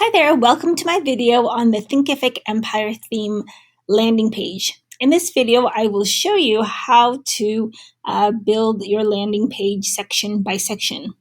Hi there, welcome to my video on the Thinkific Empire theme landing page. In this video, I will show you how to build your landing page section by section.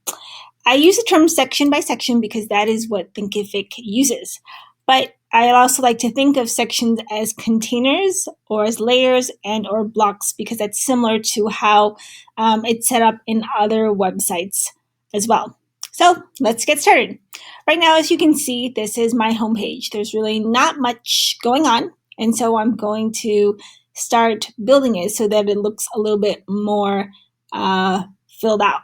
I use the term section by section because that is what Thinkific uses. But I also like to think of sections as containers or as layers and or blocks because that's similar to how it's set up in other websites as well. So let's get started. Right now, as you can see, this is my homepage. There's really not much going on, and so I'm going to start building it so that it looks a little bit more filled out.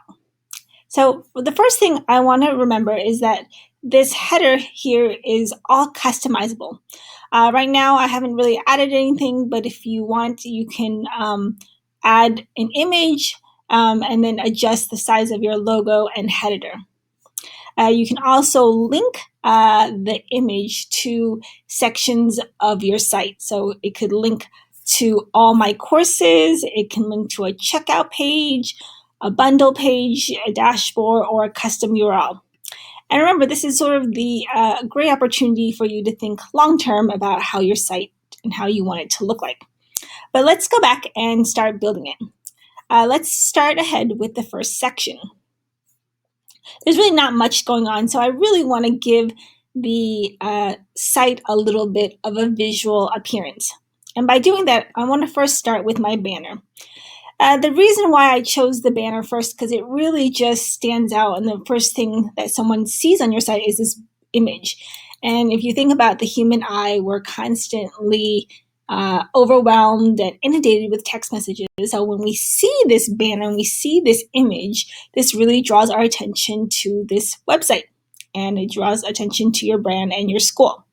So the first thing I want to remember is that this header here is all customizable. Right now, I haven't really added anything, but if you want, you can add an image and then adjust the size of your logo and header. You can also link the image to sections of your site. So it could link to all my courses, it can link to a checkout page, a bundle page, a dashboard, or a custom URL. And remember, this is sort of the great opportunity for you to think long-term about how your site and how you want it to look like. But let's go back and start building it. Let's start ahead with the first section. There's really not much going on, so I really want to give the site a little bit of a visual appearance. And by doing that, I want to first start with my banner. The reason why I chose the banner first, because it really just stands out, and the first thing that someone sees on your site is this image. And if you think about the human eye, we're constantly overwhelmed and inundated with text messages. So when we see this banner, when we see this image, this really draws our attention to this website, and it draws attention to your brand and your school.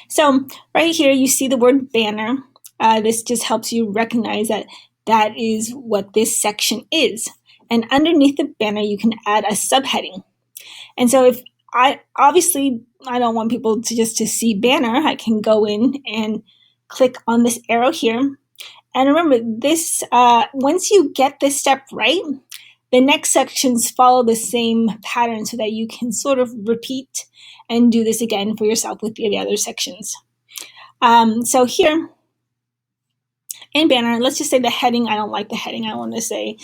So right here, you see the word banner. This just helps you recognize that that is what this section is. And underneath the banner, you can add a subheading. And so if I don't want people to just see banner. I can go in and click on this arrow here. And remember, this once you get this step right, the next sections follow the same pattern so that you can sort of repeat and do this again for yourself with the other sections. So here in banner, let's just say the heading. I don't like the heading. I want to say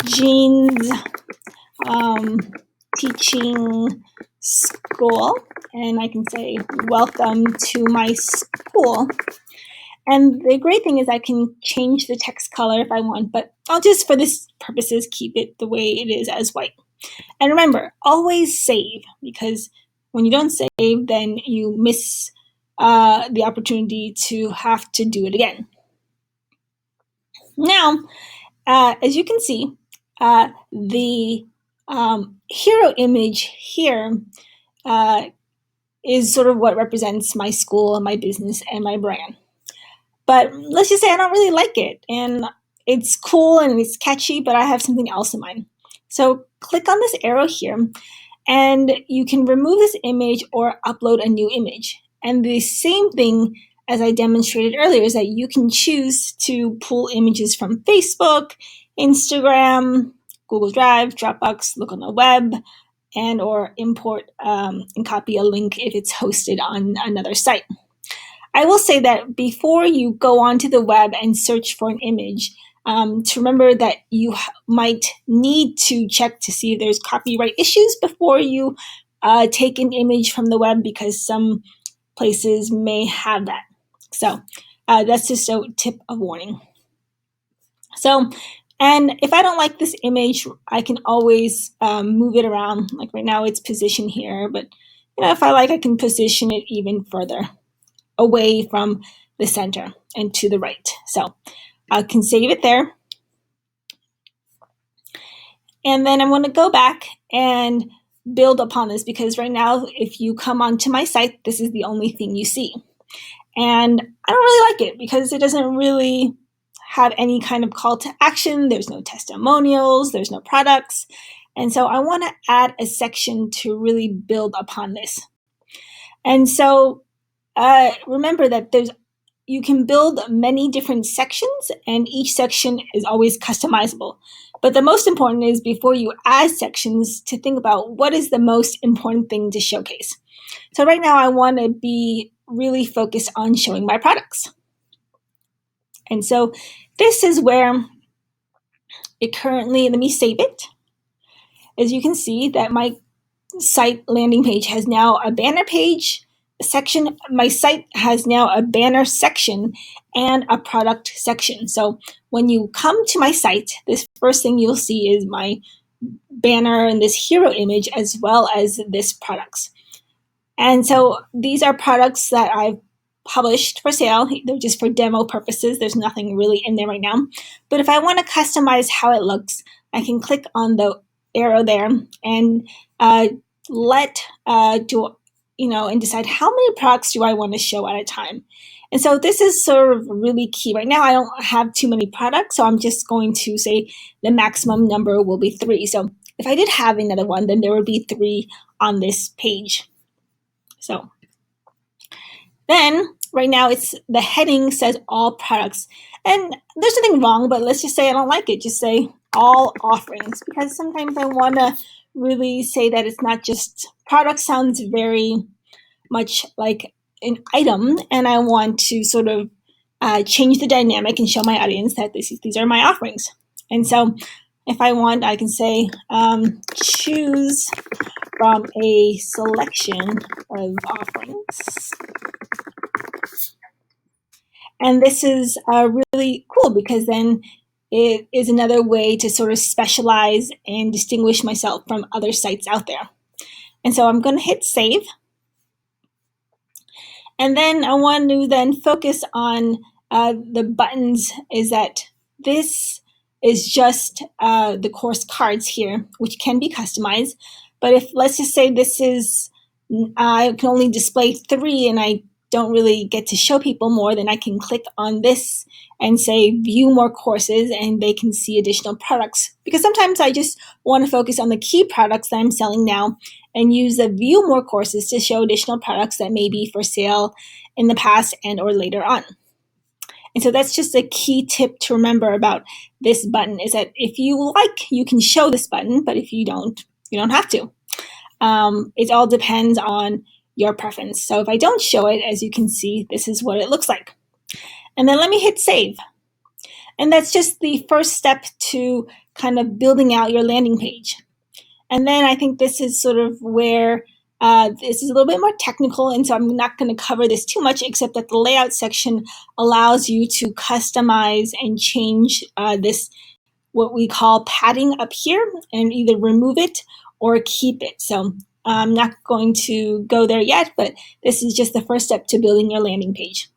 Jean's teaching school, and I can say welcome to my school. And the great thing is I can change the text color if I want, but I'll just for this purposes keep it the way it is as white. And remember, always save, because when you don't save, then you miss the opportunity to have to do it again. Now, as you can see, the hero image here is sort of what represents my school and my business and my brand. But let's just say I don't really like it, and it's cool and it's catchy, but I have something else in mind. So click on this arrow here, and you can remove this image or upload a new image. And the same thing as I demonstrated earlier is that you can choose to pull images from Facebook, Instagram, Google Drive, Dropbox, look on the web, and or import and copy a link if it's hosted on another site. I will say that before you go onto the web and search for an image, to remember that you might need to check to see if there's copyright issues before you take an image from the web, because some places may have that. So that's just a tip of warning. So, and if I don't like this image, I can always move it around. Like right now it's positioned here, but if I like, I can position it even further away from the center and to the right. So I can save it there. And then I'm going to go back and build upon this, because right now, if you come onto my site, this is the only thing you see. And I don't really like it because it doesn't really have any kind of call to action. There's no testimonials, there's no products. And so I want to add a section to really build upon this. And so remember that you can build many different sections, and each section is always customizable. But the most important is before you add sections to think about what is the most important thing to showcase. So right now I want to be really focused on showing my products. And so this is where it currently, let me save it. As you can see that my site landing page has now a banner page section. My site has now a banner section and a product section. So when you come to my site, this first thing you'll see is my banner and this hero image as well as this products. And so these are products that I've published for sale. They're just for demo purposes. There's nothing really in there right now. But if I want to customize how it looks, I can click on the arrow there and and decide how many products do I want to show at a time. And so this is sort of really key. Right now I don't have too many products, so I'm just going to say the maximum number will be 3. So if I did have another one, then there would be 3 on this page. So then right now it's the heading says all products. And there's nothing wrong, but let's just say I don't like it. Just say all offerings, because sometimes I want to really say that it's not just product. Sounds very much like an item, and I want to sort of change the dynamic and show my audience that these are my offerings. And so if I want, I can say choose from a selection of offerings. And this is really cool because then it is another way to sort of specialize and distinguish myself from other sites out there. And so I'm going to hit save. And then I want to then focus on the buttons. Is that this is just the course cards here, which can be customized. But if, let's just say this is, I can only display 3 and I don't really get to show people more, then I can click on this and say view more courses and they can see additional products. Because sometimes I just want to focus on the key products that I'm selling now and use the view more courses to show additional products that may be for sale in the past and or later on. And so that's just a key tip to remember about this button, is that if you like, you can show this button, but if you don't, you don't have to. It all depends on your preference. So if I don't show it, as you can see, this is what it looks like. And then let me hit save. And that's just the first step to kind of building out your landing page. And then I think this is sort of where this is a little bit more technical, and so I'm not going to cover this too much, except that the layout section allows you to customize and change this, what we call padding up here, and either remove it or keep it. So I'm not going to go there yet, but this is just the first step to building your landing page.